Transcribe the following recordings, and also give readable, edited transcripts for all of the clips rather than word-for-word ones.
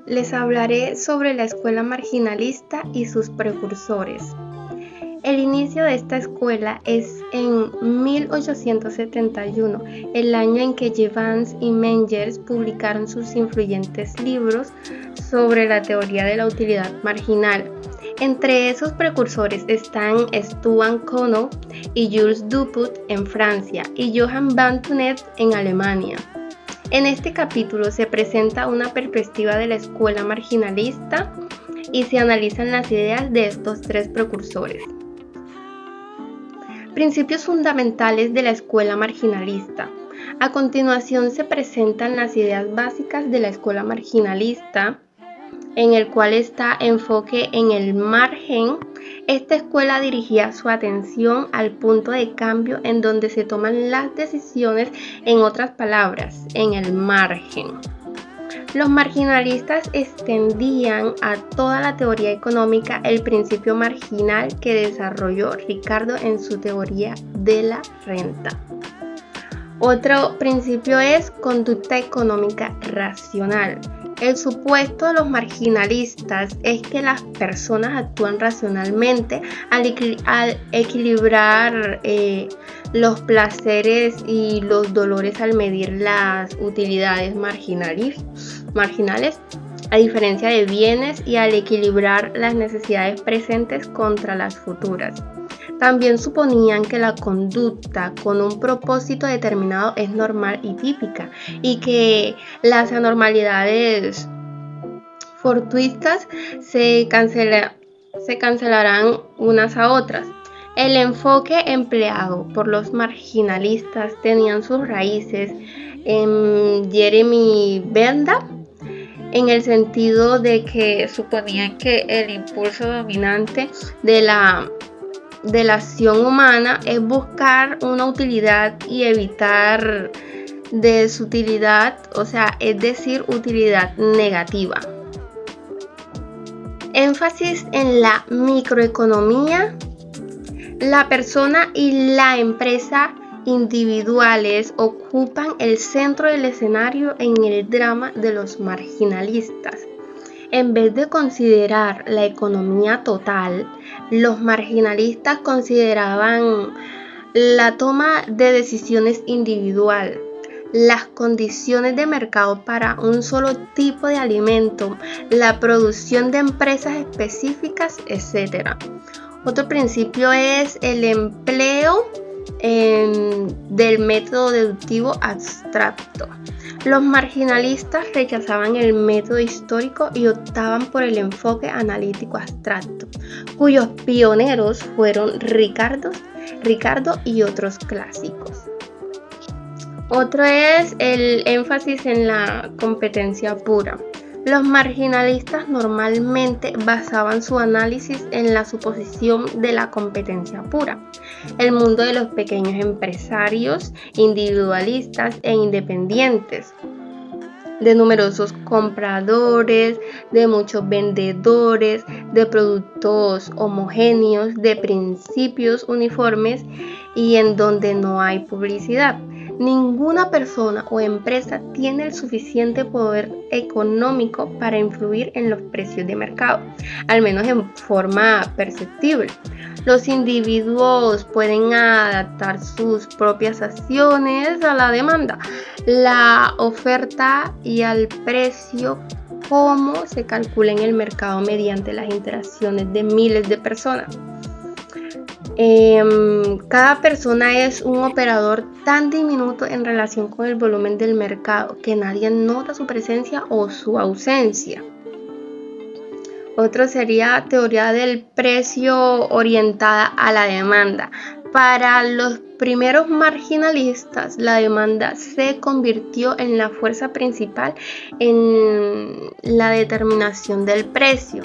les hablaré sobre la escuela marginalista y sus precursores. El inicio de esta escuela es en 1871, el año en que Jevons y Mengers publicaron sus influyentes libros sobre la teoría de la utilidad marginal. Entre esos precursores están Stuart Conow y Jules Duput en Francia y Johann van Thunet en Alemania. En este capítulo se presenta una perspectiva de la escuela marginalista y se analizan las ideas de estos tres precursores. Principios fundamentales de la escuela marginalista. A continuación se presentan las ideas básicas de la escuela marginalista, en el cual está enfoque en el margen. Esta escuela dirigía su atención al punto de cambio en donde se toman las decisiones, en otras palabras, en el margen. Los marginalistas extendían a toda la teoría económica el principio marginal que desarrolló Ricardo en su teoría de la renta. Otro principio es conducta económica racional. El supuesto de los marginalistas es que las personas actúan racionalmente al equilibrar los placeres y los dolores al medir las utilidades marginales, a diferencia de bienes, y al equilibrar las necesidades presentes contra las futuras. También suponían que la conducta con un propósito determinado es normal y típica, y que las anormalidades fortuitas se cancelarán unas a otras. El enfoque empleado por los marginalistas tenían sus raíces en Jeremy Bentham, en el sentido de que suponían que el impulso dominante de la acción humana es buscar una utilidad y evitar desutilidad, es decir, utilidad negativa. Énfasis en la microeconomía. La persona y la empresa individuales ocupan el centro del escenario en el drama de los marginalistas. En vez de considerar la economía total, los marginalistas consideraban la toma de decisiones individual, las condiciones de mercado para un solo tipo de alimento, la producción de empresas específicas, etc. Otro principio es el empleo del método deductivo abstracto. Los marginalistas rechazaban el método histórico y optaban por el enfoque analítico abstracto, cuyos pioneros fueron Ricardo y otros clásicos. Otro es el énfasis en la competencia pura. Los marginalistas normalmente basaban su análisis en la suposición de la competencia pura. El mundo de los pequeños empresarios, individualistas e independientes, de numerosos compradores, de muchos vendedores, de productos homogéneos, de principios uniformes y en donde no hay publicidad. Ninguna persona o empresa tiene el suficiente poder económico para influir en los precios de mercado, al menos en forma perceptible. Los individuos pueden adaptar sus propias acciones a la demanda, la oferta y al precio, como se calcula en el mercado mediante las interacciones de miles de personas. Cada persona es un operador tan diminuto en relación con el volumen del mercado que nadie nota su presencia o su ausencia. Otro sería teoría del precio orientada a la demanda. Para los primeros marginalistas, la demanda se convirtió en la fuerza principal en la determinación del precio.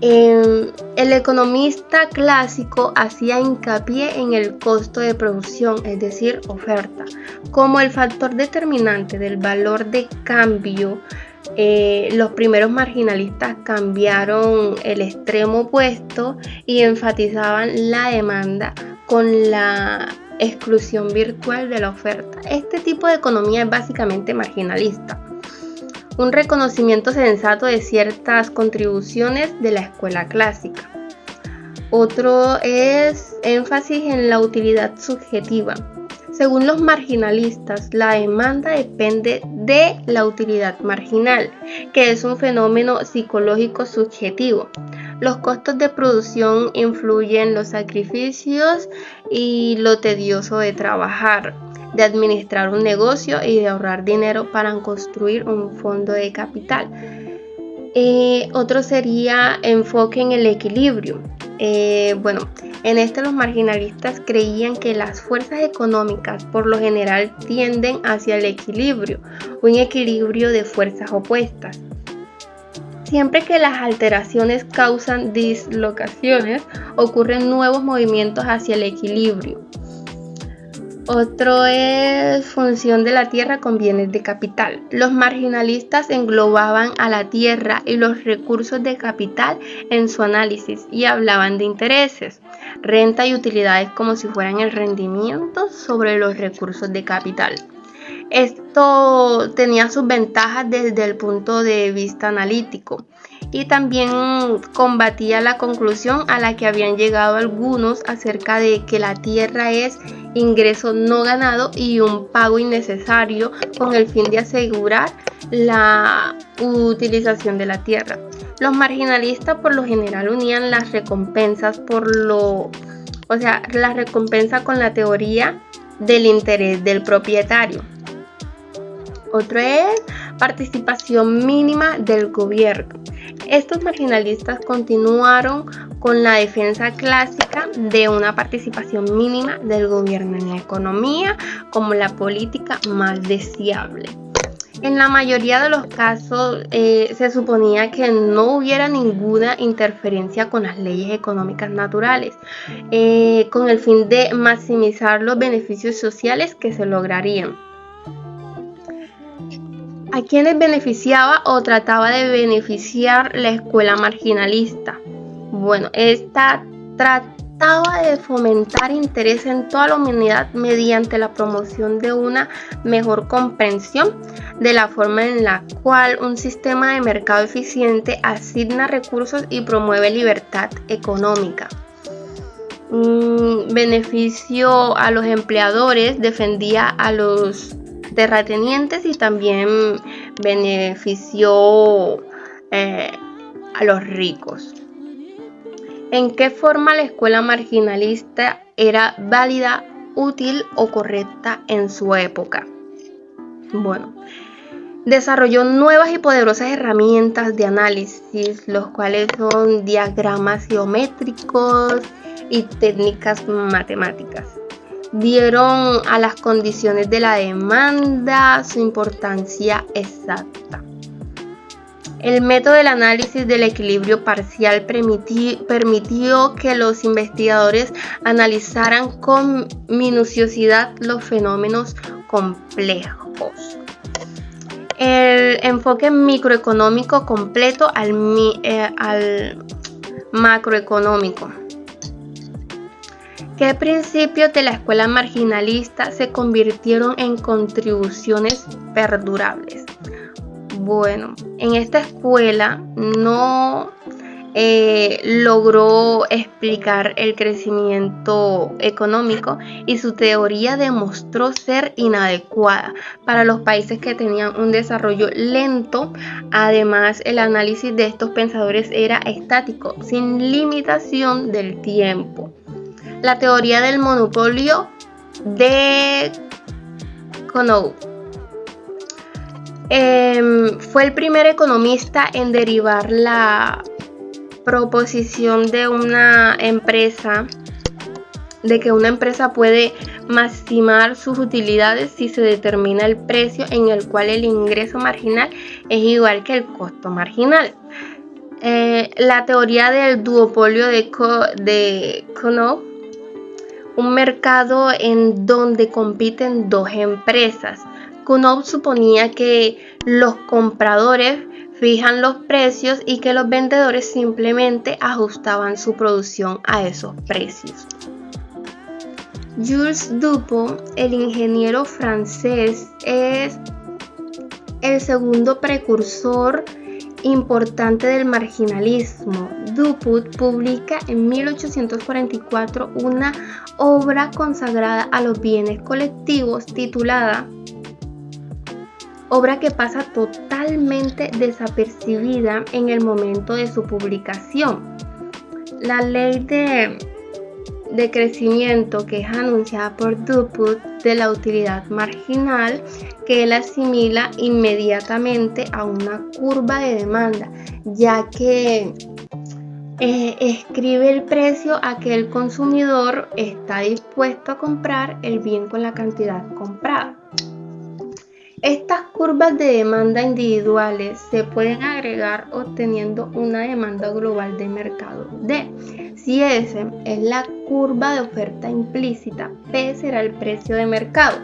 El economista clásico hacía hincapié en el costo de producción, es decir, oferta, como el factor determinante del valor de cambio. Los primeros marginalistas cambiaron el extremo opuesto y enfatizaban la demanda con la exclusión virtual de la oferta. Este tipo de economía es básicamente marginalista. un reconocimiento sensato de ciertas contribuciones de la escuela clásica. Otro es énfasis en la utilidad subjetiva. Según los marginalistas, la demanda depende de la utilidad marginal, que es un fenómeno psicológico subjetivo. Los costos de producción influyen los sacrificios y lo tedioso de trabajar, de administrar un negocio y de ahorrar dinero para construir un fondo de capital. Otro sería enfoque en el equilibrio. En este los marginalistas creían que las fuerzas económicas por lo general tienden hacia el equilibrio, un equilibrio de fuerzas opuestas. Siempre que las alteraciones causan dislocaciones, ocurren nuevos movimientos hacia el equilibrio. Otro es función de la tierra con bienes de capital. Los marginalistas englobaban a la tierra y los recursos de capital en su análisis y hablaban de intereses, renta y utilidades como si fueran el rendimiento sobre los recursos de capital. Esto tenía sus ventajas desde el punto de vista analítico y también combatía la conclusión a la que habían llegado algunos acerca de que la tierra es ingreso no ganado y un pago innecesario con el fin de asegurar la utilización de la tierra. Los marginalistas por lo general unían las recompensas la recompensa con la teoría del interés del propietario. Otro es participación mínima del gobierno. Estos marginalistas continuaron con la defensa clásica de una participación mínima del gobierno en la economía como la política más deseable. En la mayoría de los casos se suponía que no hubiera ninguna interferencia con las leyes económicas naturales, con el fin de maximizar los beneficios sociales que se lograrían. ¿A quiénes beneficiaba o trataba de beneficiar la escuela marginalista? Esta trataba de fomentar interés en toda la humanidad mediante la promoción de una mejor comprensión de la forma en la cual un sistema de mercado eficiente asigna recursos y promueve libertad económica. Beneficio a los empleadores, defendía a los terratenientes y también benefició a los ricos. ¿En qué forma la escuela marginalista era válida, útil o correcta en su época? Desarrolló nuevas y poderosas herramientas de análisis, los cuales son diagramas geométricos y técnicas matemáticas. Dieron a las condiciones de la demanda su importancia exacta. El método del análisis del equilibrio parcial permitió que los investigadores analizaran con minuciosidad los fenómenos complejos. El enfoque microeconómico completo al macroeconómico. ¿Qué principios de la escuela marginalista se convirtieron en contribuciones perdurables? En esta escuela no logró explicar el crecimiento económico y su teoría demostró ser inadecuada para los países que tenían un desarrollo lento. Además, el análisis de estos pensadores era estático, sin limitación del tiempo. La teoría del monopolio de Conout fue el primer economista en derivar la proposición de que una empresa puede maximizar sus utilidades si se determina el precio en el cual el ingreso marginal es igual que el costo marginal. La teoría del duopolio de Conout, un mercado en donde compiten dos empresas. Conout suponía que los compradores fijan los precios y que los vendedores simplemente ajustaban su producción a esos precios. Jules Dupont, el ingeniero francés, es el segundo precursor importante del marginalismo. Dupuy publica en 1844 una obra consagrada a los bienes colectivos titulada, obra que pasa totalmente desapercibida en el momento de su publicación. La ley de crecimiento que es anunciada por Dupuy de la utilidad marginal, que él asimila inmediatamente a una curva de demanda, ya que escribe el precio a que el consumidor está dispuesto a comprar el bien con la cantidad comprada. Estas curvas de demanda individuales se pueden agregar obteniendo una demanda global de mercado D. Si S es la curva de oferta implícita, P será el precio de mercado.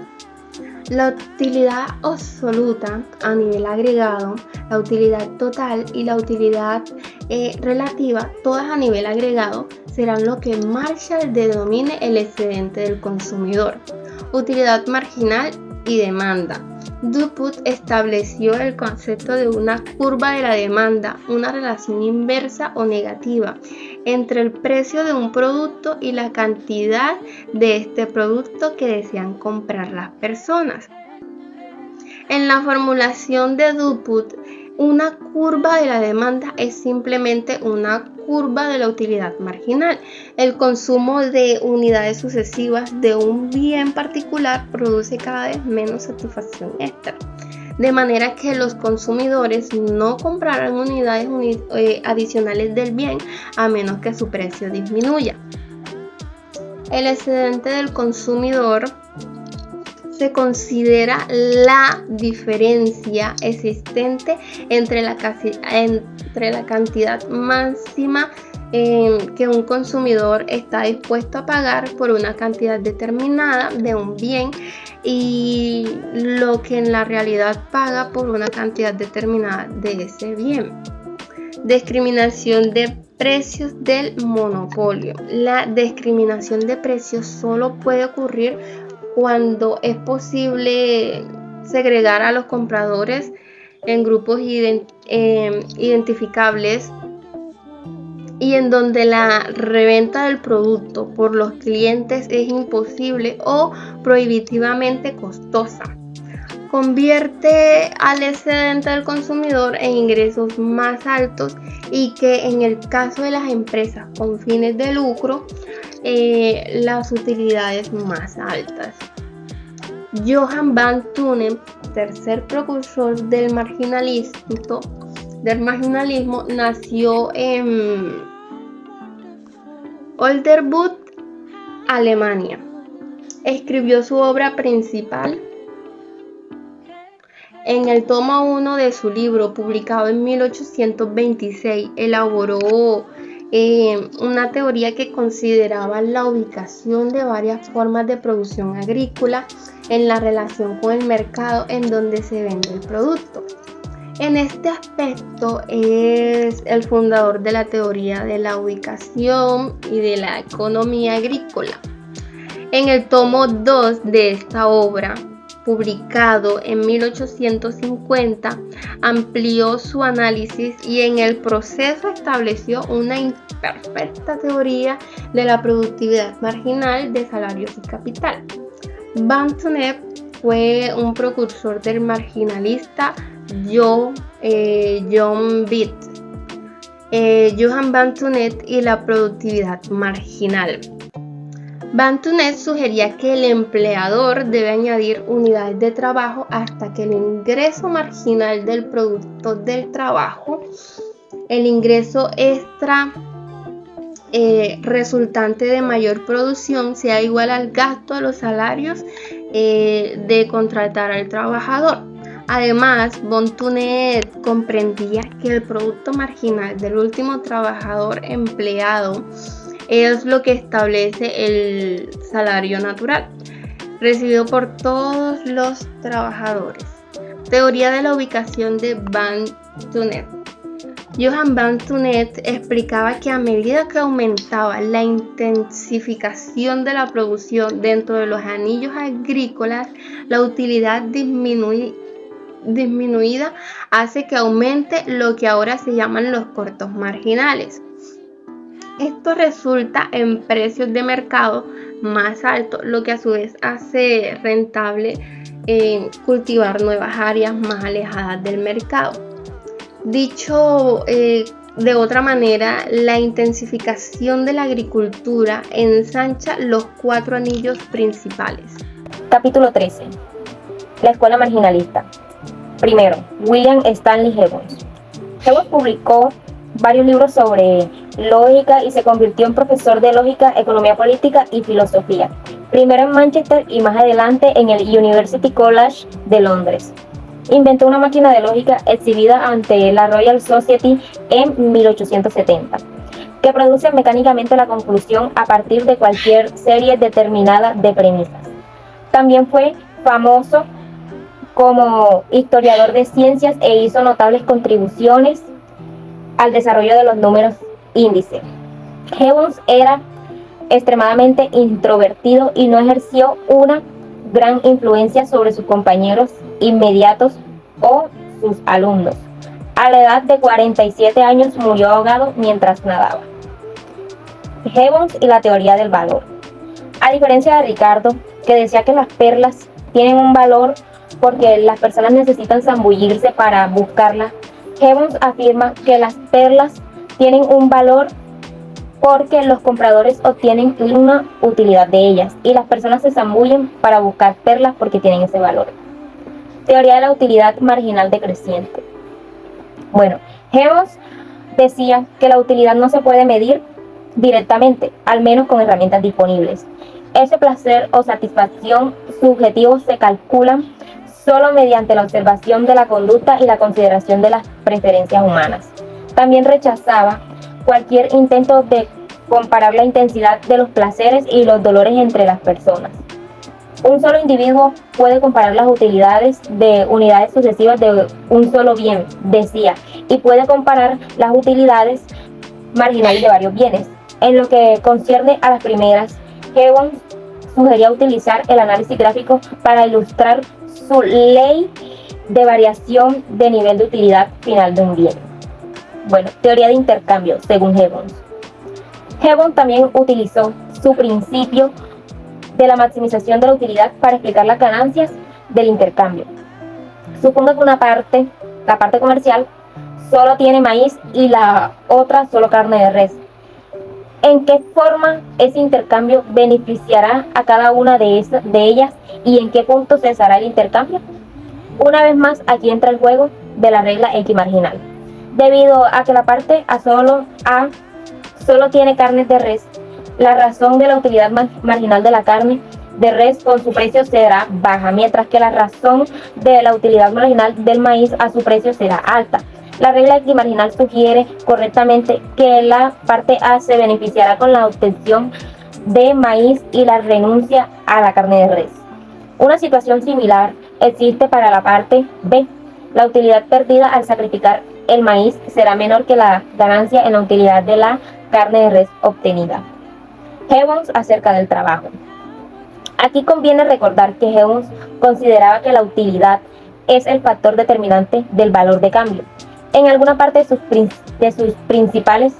La utilidad absoluta a nivel agregado, la utilidad total y la utilidad relativa, todas a nivel agregado, serán lo que Marshall denomine el excedente del consumidor. Utilidad marginal y demanda. Dupuy estableció el concepto de una curva de la demanda, una relación inversa o negativa entre el precio de un producto y la cantidad de este producto que desean comprar las personas. En la formulación de Dupuy, una curva de la demanda es simplemente una curva de la utilidad marginal. El consumo de unidades sucesivas de un bien particular produce cada vez menos satisfacción extra, de manera que los consumidores no comprarán unidades adicionales del bien a menos que su precio disminuya. El excedente del consumidor se considera la diferencia existente entre la cantidad máxima que un consumidor está dispuesto a pagar por una cantidad determinada de un bien y lo que en la realidad paga por una cantidad determinada de ese bien. Discriminación de precios del monopolio. La discriminación de precios solo puede ocurrir cuando es posible segregar a los compradores en grupos identificables y en donde la reventa del producto por los clientes es imposible o prohibitivamente costosa. Convierte al excedente del consumidor en ingresos más altos y que en el caso de las empresas con fines de lucro, las utilidades más altas. Johann van Thunen, tercer precursor del marginalismo, nació en Oldenburg, Alemania. Escribió su obra principal en el tomo 1 de su libro, publicado en 1826. Elaboró una teoría que consideraba la ubicación de varias formas de producción agrícola en la relación con el mercado en donde se vende el producto. En este aspecto es el fundador de la teoría de la ubicación y de la economía agrícola. En el tomo 2 de esta obra, publicado en 1850, amplió su análisis y en el proceso estableció una imperfecta teoría de la productividad marginal de salarios y capital. Van Thunen fue un precursor del marginalista John Vitt, Johann van Thunen y la productividad marginal. Van Thunen sugería que el empleador debe añadir unidades de trabajo hasta que el ingreso marginal del producto del trabajo, el ingreso extra resultante de mayor producción, sea igual al gasto de los salarios de contratar al trabajador. Además, Van Thunen comprendía que el producto marginal del último trabajador empleado es lo que establece el salario natural recibido por todos los trabajadores. Teoría de la ubicación de Van Thunen. Johann van Thunen explicaba que a medida que aumentaba la intensificación de la producción dentro de los anillos agrícolas, la utilidad disminuía disminuida hace que aumente lo que ahora se llaman los costos marginales. Esto resulta en precios de mercado más altos, lo que a su vez hace rentable cultivar nuevas áreas más alejadas del mercado. Dicho de otra manera, la intensificación de la agricultura ensancha los 4 anillos principales. Capítulo 13. La escuela marginalista. Primero, William Stanley Jevons. Jevons publicó varios libros sobre lógica y se convirtió en profesor de lógica, economía política y filosofía, primero en Manchester y más adelante en el University College de Londres. Inventó una máquina de lógica exhibida ante la Royal Society en 1870, que produce mecánicamente la conclusión a partir de cualquier serie determinada de premisas. También fue famoso como historiador de ciencias e hizo notables contribuciones al desarrollo de los números índice. Jevons era extremadamente introvertido y no ejerció una gran influencia sobre sus compañeros inmediatos o sus alumnos. A la edad de 47 años murió ahogado mientras nadaba. Jevons y la teoría del valor. A diferencia de Ricardo, que decía que las perlas tienen un valor porque las personas necesitan zambullirse para buscarlas, Jevons afirma que las perlas tienen un valor porque los compradores obtienen una utilidad de ellas y las personas se zambullen para buscar perlas porque tienen ese valor. Teoría de la utilidad marginal decreciente. Bueno, Jevons decía que la utilidad no se puede medir directamente, al menos con herramientas disponibles. Ese placer o satisfacción subjetivo se calculan solo mediante la observación de la conducta y la consideración de las preferencias humanas. También rechazaba cualquier intento de comparar la intensidad de los placeres y los dolores entre las personas. Un solo individuo puede comparar las utilidades de unidades sucesivas de un solo bien, decía, y puede comparar las utilidades marginales de varios bienes. En lo que concierne a las primeras, Jevons sugería utilizar el análisis gráfico para ilustrar su ley de variación de nivel de utilidad final de un bien. Bueno, teoría de intercambio, según Jevons. Jevons también utilizó su principio de la maximización de la utilidad para explicar las ganancias del intercambio. Suponga que una parte, la parte comercial, solo tiene maíz y la otra solo carne de res. ¿En qué forma ese intercambio beneficiará a cada una de ellas y en qué punto cesará el intercambio? Una vez más, aquí entra el juego de la regla X marginal. Debido a que la parte A solo tiene carne de res, la razón de la utilidad marginal de la carne de res con su precio será baja, mientras que la razón de la utilidad marginal del maíz a su precio será alta. La regla X marginal sugiere correctamente que la parte A se beneficiará con la obtención de maíz y la renuncia a la carne de res. Una situación similar existe para la parte B. La utilidad perdida al sacrificar el maíz será menor que la ganancia en la utilidad de la carne de res obtenida. Jevons acerca del trabajo. Aquí conviene recordar que Jevons consideraba que la utilidad es el factor determinante del valor de cambio. En alguna parte de sus principales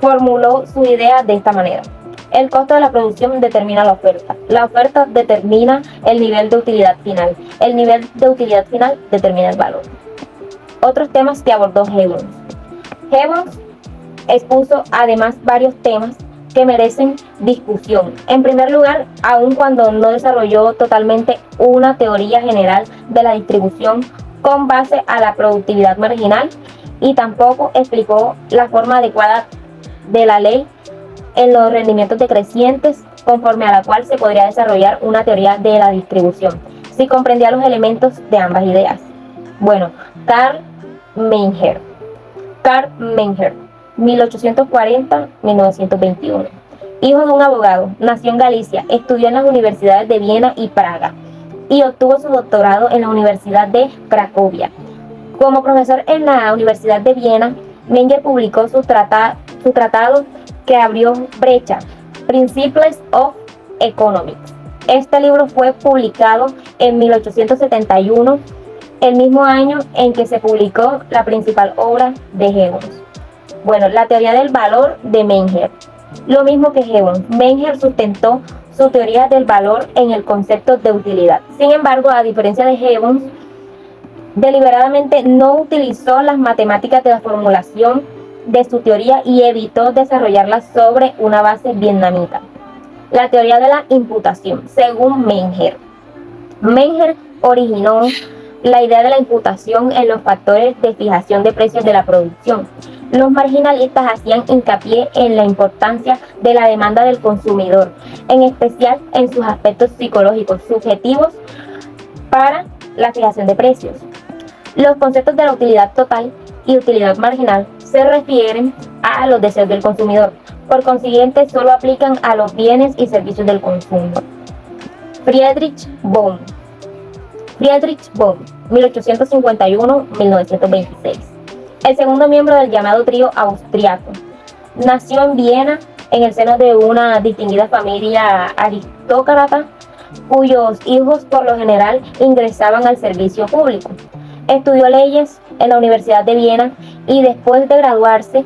formuló su idea de esta manera. El costo de la producción determina la oferta. La oferta determina el nivel de utilidad final. El nivel de utilidad final determina el valor. Otros temas que abordó Jevons. Jevons expuso además varios temas que merecen discusión. En primer lugar, aun cuando no desarrolló totalmente una teoría general de la distribución con base a la productividad marginal y tampoco explicó la forma adecuada de la ley en los rendimientos decrecientes conforme a la cual se podría desarrollar una teoría de la distribución, si comprendía los elementos de ambas ideas. Bueno, Carl Menger, 1840-1921. Hijo de un abogado, nació en Galicia, estudió en las universidades de Viena y Praga y obtuvo su doctorado en la Universidad de Cracovia. Como profesor en la Universidad de Viena, Menger publicó su tratado que abrió brecha, Principles of Economics. Este libro fue publicado en 1871 el mismo año en que se publicó la principal obra de Gibbons. Bueno, la teoría del valor de Menger. Lo mismo que Gibbons, Menger sustentó su teoría del valor en el concepto de utilidad. Sin embargo, a diferencia de Gibbons, deliberadamente no utilizó las matemáticas de la formulación de su teoría y evitó desarrollarla sobre una base vietnamita. La teoría de la imputación, según Menger. Menger originó la idea de la imputación en los factores de fijación de precios de la producción. Los marginalistas hacían hincapié en la importancia de la demanda del consumidor, en especial en sus aspectos psicológicos subjetivos para la fijación de precios. Los conceptos de la utilidad total y utilidad marginal se refieren a los deseos del consumidor. Por consiguiente, solo aplican a los bienes y servicios del consumo. Friedrich Bohm, 1851-1926. El segundo miembro del llamado trío austriaco. Nació en Viena en el seno de una distinguida familia aristócrata cuyos hijos por lo general ingresaban al servicio público. Estudió leyes en la Universidad de Viena y después de graduarse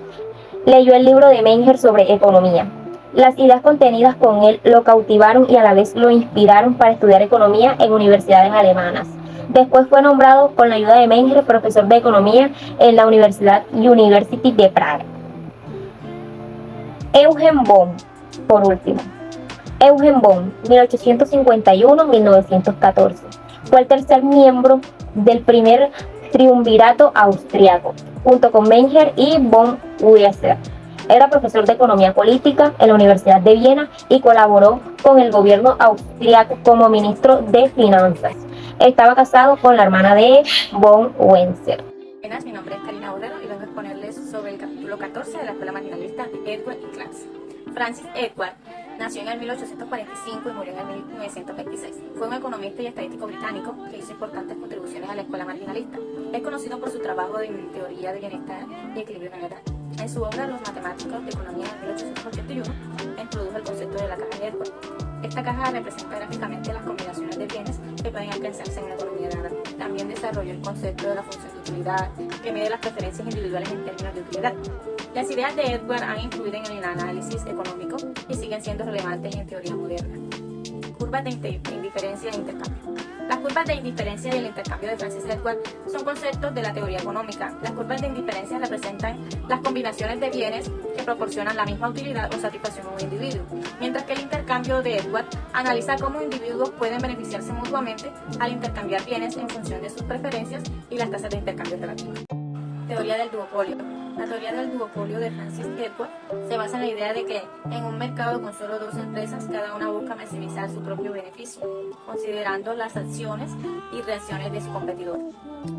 leyó el libro de Menger sobre economía. Las ideas contenidas con él lo cautivaron y a la vez lo inspiraron para estudiar economía en universidades alemanas. Después fue nombrado con la ayuda de Menger profesor de economía en la University de Praga. Eugen Bohm, por último. Eugen Bohm, 1851-1914. Fue el tercer miembro del primer triunvirato austriaco, junto con Menger y von Wieser. Era profesor de economía política en la Universidad de Viena y colaboró con el gobierno austriaco como ministro de finanzas. Estaba casado con la hermana de von Wieser. Buenas, mi nombre es Karina Borrero y vengo a exponerles sobre el capítulo 14 de la Escuela Marginalista de Edward y Clarkson. Francis Edward nació en el 1845 y murió en el 1926. Fue un economista y estadístico británico que hizo importantes contribuciones a la escuela marginalista. Es conocido por su trabajo de teoría de bienestar y equilibrio general. En su obra Los matemáticos de economía en 1881 introdujo el concepto de la caja de Edward. Esta caja representa gráficamente las combinaciones de bienes que pueden alcanzarse en una economía dada. También desarrolló el concepto de la función de utilidad, que mide las preferencias individuales en términos de utilidad. Las ideas de Edward han influido en el análisis económico y siguen siendo relevantes en teoría moderna. Curvas de indiferencia e intercambio. Las curvas de indiferencia y el intercambio de Francis Edward son conceptos de la teoría económica. Las curvas de indiferencia representan las combinaciones de bienes que proporcionan la misma utilidad o satisfacción a un individuo, mientras que el intercambio de Edward analiza cómo individuos pueden beneficiarse mutuamente al intercambiar bienes en función de sus preferencias y las tasas de intercambio relativas. Teoría del duopolio. La teoría del duopolio de Francis Edward se basa en la idea de que en un mercado con solo dos empresas, cada una busca maximizar su propio beneficio, considerando las acciones y reacciones de su competidor.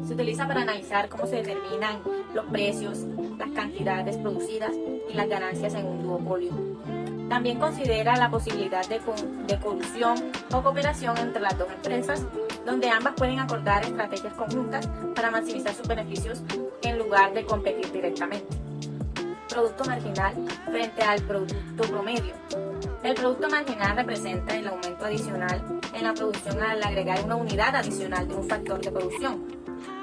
Se utiliza para analizar cómo se determinan los precios, las cantidades producidas y las ganancias en un duopolio. También considera la posibilidad de colusión o cooperación entre las dos empresas, donde ambas pueden acordar estrategias conjuntas para maximizar sus beneficios en lugar de competir directamente. Producto marginal frente al producto promedio. El producto marginal representa el aumento adicional en la producción al agregar una unidad adicional de un factor de producción,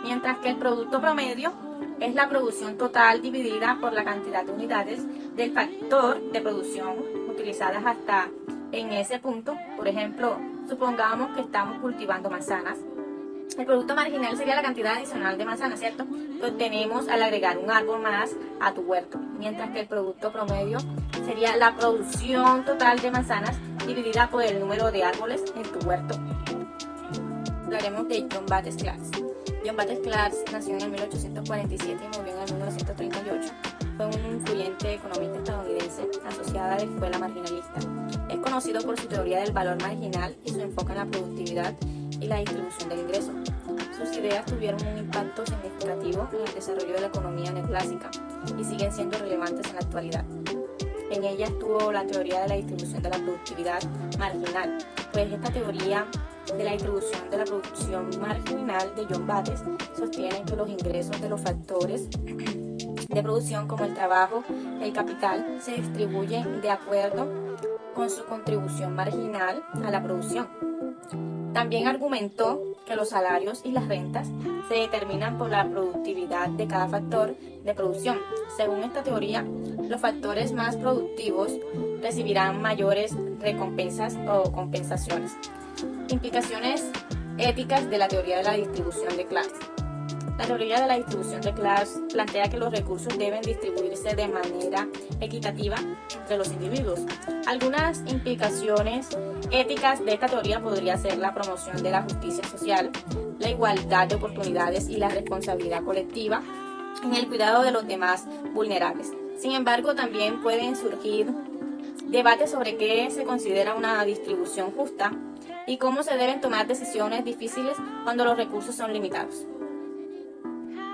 mientras que el producto promedio es la producción total dividida por la cantidad de unidades del factor de producción utilizadas hasta en ese punto. Por ejemplo, supongamos que estamos cultivando manzanas. El producto marginal sería la cantidad adicional de manzanas, ¿cierto?, que obtenemos al agregar un árbol más a tu huerto, mientras que el producto promedio sería la producción total de manzanas dividida por el número de árboles en tu huerto. Hablaremos de John Baptist Clarkson. John Baptist Clarkson nació en el 1847 y murió en el 1938. Fue un influyente economista estadounidense asociado a la escuela marginalista. Es conocido por su teoría del valor marginal y su enfoque en la productividad y la distribución del ingreso. Sus ideas tuvieron un impacto significativo en el desarrollo de la economía neoclásica y siguen siendo relevantes en la actualidad. En ella estuvo la teoría de la distribución de la productividad marginal, pues esta teoría de la distribución de la producción marginal de John Baptist sostiene que los ingresos de los factores de producción como el trabajo, el capital, se distribuyen de acuerdo con su contribución marginal a la producción. También argumentó que los salarios y las rentas se determinan por la productividad de cada factor de producción. Según esta teoría, los factores más productivos recibirán mayores recompensas o compensaciones. Implicaciones éticas de la teoría de la distribución de clases. La teoría de la distribución de clases plantea que los recursos deben distribuirse de manera equitativa entre los individuos. Algunas implicaciones éticas de esta teoría podría ser la promoción de la justicia social, la igualdad de oportunidades y la responsabilidad colectiva en el cuidado de los demás vulnerables. Sin embargo, también pueden surgir debates sobre qué se considera una distribución justa y cómo se deben tomar decisiones difíciles cuando los recursos son limitados.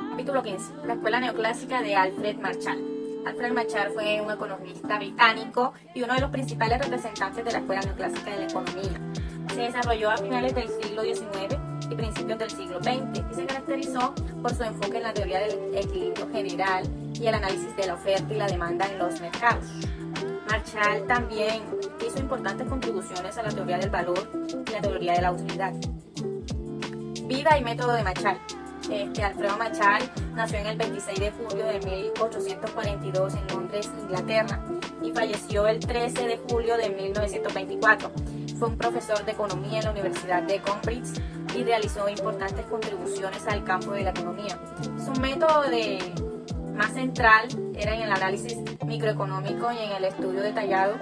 Capítulo 15. La escuela neoclásica de Alfred Marshall. Alfred Marshall fue un economista británico y uno de los principales representantes de la escuela neoclásica de la economía. Se desarrolló a finales del siglo XIX y principios del siglo XX y se caracterizó por su enfoque en la teoría del equilibrio general y el análisis de la oferta y la demanda en los mercados. Marshall también hizo importantes contribuciones a la teoría del valor y la teoría de la utilidad. Vida y método de Marshall. Alfredo Marshall nació en el 26 de julio de 1842 en Londres, Inglaterra, y falleció el 13 de julio de 1924. Fue un profesor de economía en la Universidad de Cambridge y realizó importantes contribuciones al campo de la economía. Su método más central era en el análisis microeconómico y en el estudio detallado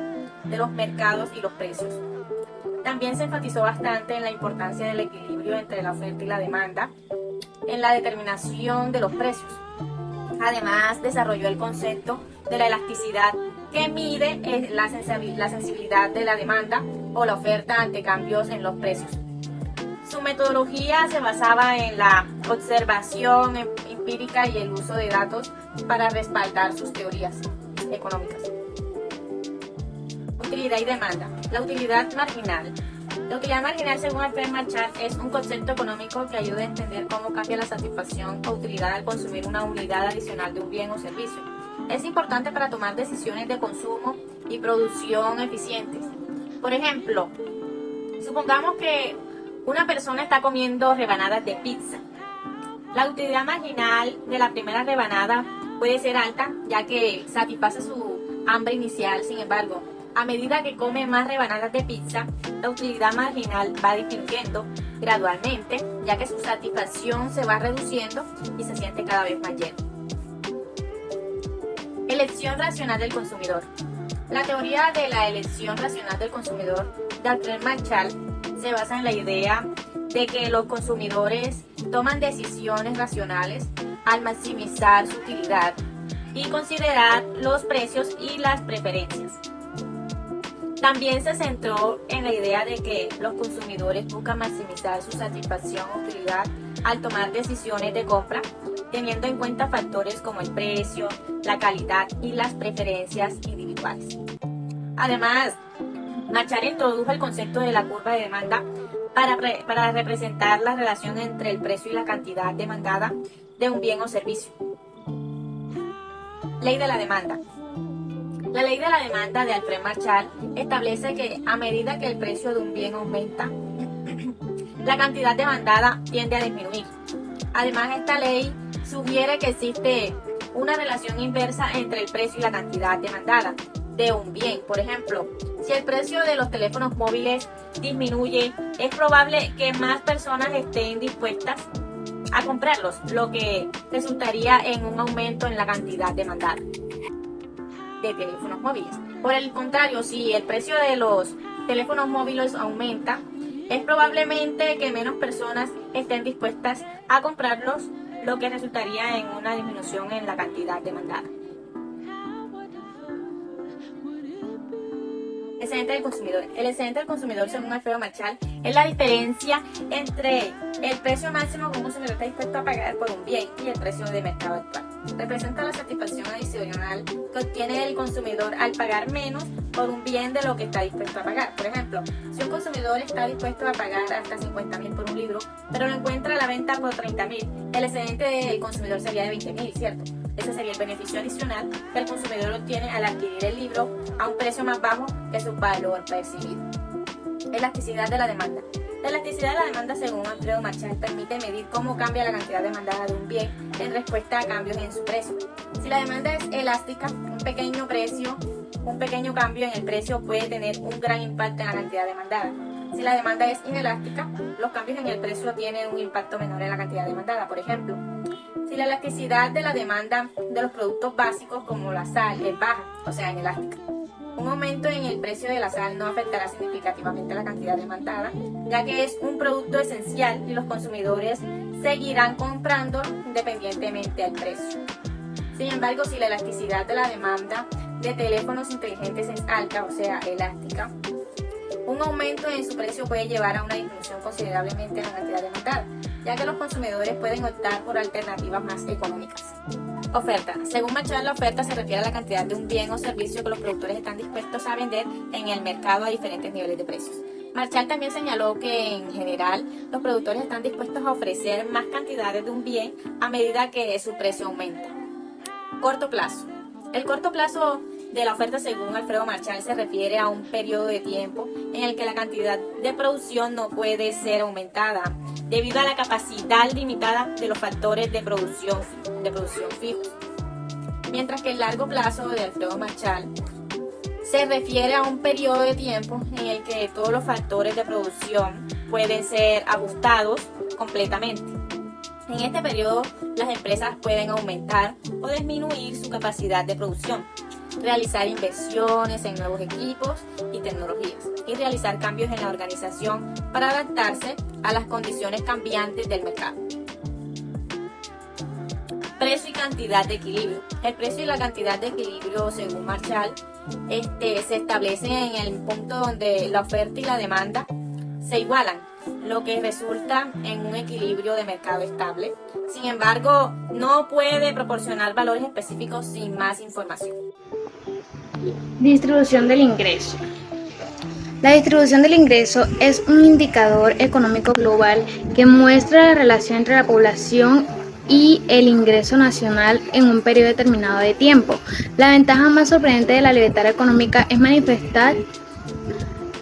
de los mercados y los precios. También se enfatizó bastante en la importancia del equilibrio entre la oferta y la demanda en la determinación de los precios. Además, desarrolló el concepto de la elasticidad, que mide la sensibilidad de la demanda o la oferta ante cambios en los precios. Su metodología se basaba en la observación empírica y el uso de datos para respaldar sus teorías económicas. Utilidad y demanda. La utilidad marginal. La utilidad marginal, según Alfred Marshall, es un concepto económico que ayuda a entender cómo cambia la satisfacción o utilidad al consumir una unidad adicional de un bien o servicio. Es importante para tomar decisiones de consumo y producción eficientes. Por ejemplo, supongamos que una persona está comiendo rebanadas de pizza. La utilidad marginal de la primera rebanada puede ser alta, ya que satisface su hambre inicial. Sin embargo, a medida que come más rebanadas de pizza, la utilidad marginal va disminuyendo gradualmente, ya que su satisfacción se va reduciendo y se siente cada vez más lleno. Elección racional del consumidor. La teoría de la elección racional del consumidor de Alfred Marshall se basa en la idea de que los consumidores toman decisiones racionales al maximizar su utilidad y considerar los precios y las preferencias. También se centró en la idea de que los consumidores buscan maximizar su satisfacción o utilidad al tomar decisiones de compra, teniendo en cuenta factores como el precio, la calidad y las preferencias individuales. Además, Marshall introdujo el concepto de la curva de demanda para representar la relación entre el precio y la cantidad demandada de un bien o servicio. Ley de la demanda. La ley de la demanda de Alfred Marshall establece que a medida que el precio de un bien aumenta, la cantidad demandada tiende a disminuir. Además, esta ley sugiere que existe una relación inversa entre el precio y la cantidad demandada de un bien. Por ejemplo, si el precio de los teléfonos móviles disminuye, es probable que más personas estén dispuestas a comprarlos, lo que resultaría en un aumento en la cantidad demandada de teléfonos móviles. Por el contrario, si el precio de los teléfonos móviles aumenta, es probablemente que menos personas estén dispuestas a comprarlos, lo que resultaría en una disminución en la cantidad demandada. Excedente del consumidor. El excedente del consumidor, según Alfredo Marshall, es la diferencia entre el precio máximo que un consumidor está dispuesto a pagar por un bien y el precio de mercado actual. Representa la satisfacción adicional que obtiene el consumidor al pagar menos por un bien de lo que está dispuesto a pagar. Por ejemplo, si un consumidor está dispuesto a pagar hasta 50.000 por un libro, pero lo encuentra a la venta por 30.000, el excedente del consumidor sería de 20.000, ¿cierto? Ese sería el beneficio adicional que el consumidor obtiene al adquirir el libro a un precio más bajo que su valor percibido. Elasticidad de la demanda. La elasticidad de la demanda, según Alfredo Marchal, permite medir cómo cambia la cantidad demandada de un bien en respuesta a cambios en su precio. Si la demanda es elástica, un pequeño cambio en el precio puede tener un gran impacto en la cantidad demandada. Si la demanda es inelástica, los cambios en el precio tienen un impacto menor en la cantidad demandada. Por ejemplo, si la elasticidad de la demanda de los productos básicos como la sal es baja, o sea, inelástica, un aumento en el precio de la sal no afectará significativamente la cantidad demandada, ya que es un producto esencial y los consumidores seguirán comprando independientemente del precio. Sin embargo, si la elasticidad de la demanda de teléfonos inteligentes es alta, o sea, elástica, un aumento en su precio puede llevar a una disminución considerablemente en la cantidad demandada, ya que los consumidores pueden optar por alternativas más económicas. Oferta. Según Marchal, la oferta se refiere a la cantidad de un bien o servicio que los productores están dispuestos a vender en el mercado a diferentes niveles de precios. Marchal también señaló que en general los productores están dispuestos a ofrecer más cantidades de un bien a medida que su precio aumenta. Corto plazo. El corto plazo de la oferta, según Alfredo Marchal, se refiere a un periodo de tiempo en el que la cantidad de producción no puede ser aumentada debido a la capacidad limitada de los factores de producción fijos. Mientras que el largo plazo de Alfredo Marchal se refiere a un periodo de tiempo en el que todos los factores de producción pueden ser ajustados completamente. En este periodo, las empresas pueden aumentar o disminuir su capacidad de producción, realizar inversiones en nuevos equipos y tecnologías y realizar cambios en la organización para adaptarse a las condiciones cambiantes del mercado. Precio y cantidad de equilibrio. El precio y la cantidad de equilibrio, según Marchal, se establecen en el punto donde la oferta y la demanda se igualan, lo que resulta en un equilibrio de mercado estable. Sin embargo, no puede proporcionar valores específicos sin más información. Distribución del ingreso. La distribución del ingreso es un indicador económico global que muestra la relación entre la población y el ingreso nacional en un periodo determinado de tiempo. La ventaja más sorprendente de la libertad económica es manifestar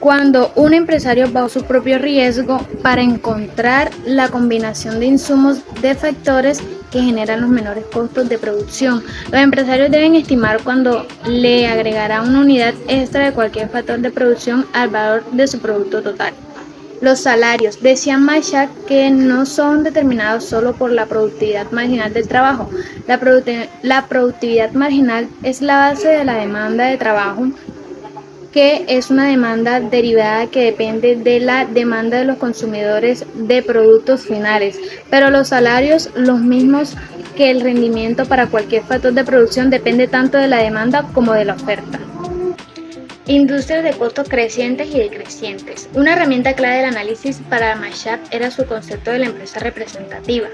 cuando un empresario bajo su propio riesgo para encontrar la combinación de insumos de factores que generan los menores costos de producción. Los empresarios deben estimar cuándo le agregará una unidad extra de cualquier factor de producción al valor de su producto total. Los salarios, decía Marchal, que no son determinados solo por la productividad marginal del trabajo. La productividad marginal es la base de la demanda de trabajo, que es una demanda derivada que depende de la demanda de los consumidores de productos finales, pero los salarios, los mismos que el rendimiento para cualquier factor de producción, depende tanto de la demanda como de la oferta. Industrias de costos crecientes y decrecientes. Una herramienta clave del análisis para Marchal era su concepto de la empresa representativa,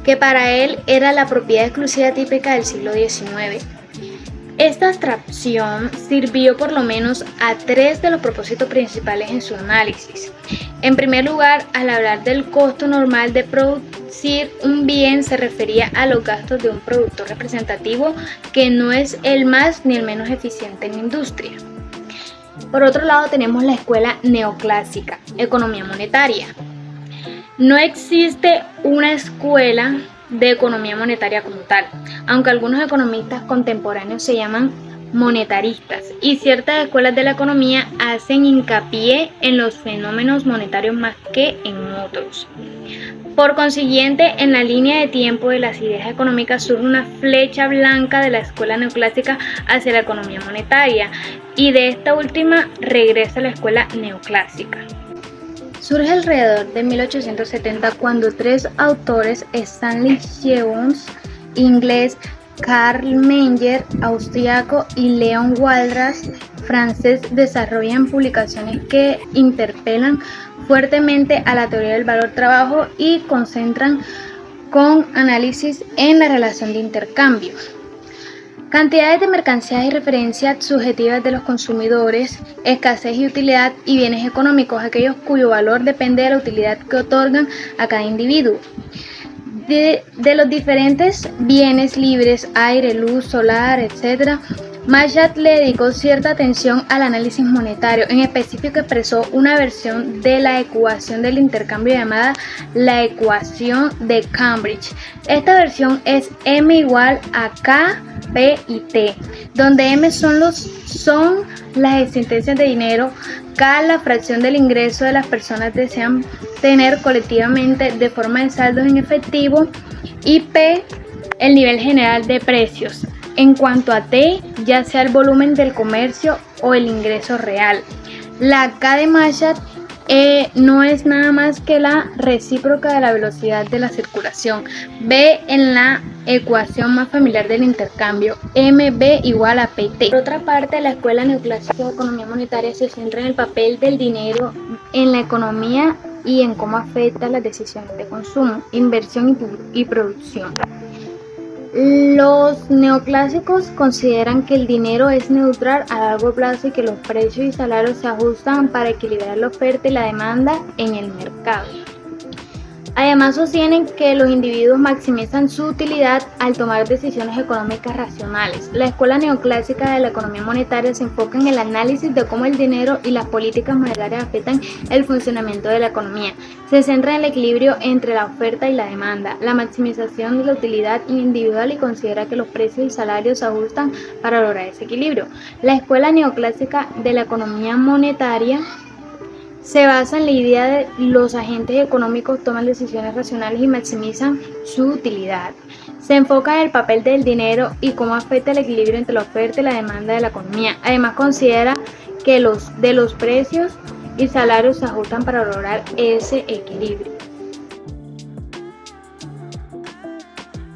que para él era la propiedad exclusiva típica del siglo XIX. Esta abstracción sirvió por lo menos a tres de los propósitos principales en su análisis. En primer lugar, al hablar del costo normal de producir un bien, se refería a los gastos de un productor representativo que no es el más ni el menos eficiente en la industria. Por otro lado, tenemos la escuela neoclásica, economía monetaria. No existe una escuela de economía monetaria como tal, aunque algunos economistas contemporáneos se llaman monetaristas, y ciertas escuelas de la economía hacen hincapié en los fenómenos monetarios más que en otros. Por consiguiente, en la línea de tiempo de las ideas económicas surge una flecha blanca de la escuela neoclásica hacia la economía monetaria, y de esta última regresa la escuela neoclásica. Surge alrededor de 1870 cuando tres autores, Stanley Jevons, inglés, Karl Menger, austriaco, y Leon Walras, francés, desarrollan publicaciones que interpelan fuertemente a la teoría del valor-trabajo y concentran con análisis en la relación de intercambio. Cantidades de mercancías y referencias subjetivas de los consumidores, escasez y utilidad, y bienes económicos, aquellos cuyo valor depende de la utilidad que otorgan a cada individuo. de los diferentes bienes libres, aire, luz, solar, etc., Machat le dedicó cierta atención al análisis monetario. En específico expresó una versión de la ecuación del intercambio llamada la ecuación de Cambridge. Esta versión es M igual a K, P y T, donde M son las existencias de dinero, K la fracción del ingreso de las personas desean tener colectivamente de forma de saldos en efectivo y P el nivel general de precios. En cuanto a T, ya sea el volumen del comercio o el ingreso real. La K de Machat no es nada más que la recíproca de la velocidad de la circulación. B en la ecuación más familiar del intercambio, MB igual a PT. Por otra parte, la escuela neoclásica de economía monetaria se centra en el papel del dinero en la economía y en cómo afecta las decisiones de consumo, inversión y producción. Los neoclásicos consideran que el dinero es neutral a largo plazo y que los precios y salarios se ajustan para equilibrar la oferta y la demanda en el mercado. Además, sostienen que los individuos maximizan su utilidad al tomar decisiones económicas racionales. La escuela neoclásica de la economía monetaria se enfoca en el análisis de cómo el dinero y las políticas monetarias afectan el funcionamiento de la economía. Se centra en el equilibrio entre la oferta y la demanda, la maximización de la utilidad individual y considera que los precios y salarios se ajustan para lograr ese equilibrio. La escuela neoclásica de la economía monetaria se basa en la idea de los agentes económicos toman decisiones racionales y maximizan su utilidad. Se enfoca en el papel del dinero y cómo afecta el equilibrio entre la oferta y la demanda de la economía. Además, considera que los precios y salarios se ajustan para lograr ese equilibrio.